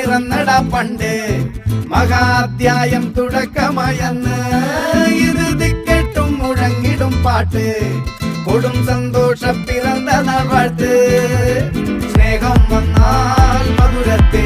പിറന്നട പണ്ട് മഹാധ്യായം തുടക്കമയന്ന് ഇത് കേട്ടും മുഴങ്ങിടും പാട്ട് കൊടും സന്തോഷ പിറന്ന നാൾ വാഴ്ത്ത് സ്നേഹം വന്നാൽ മധുരത്തെ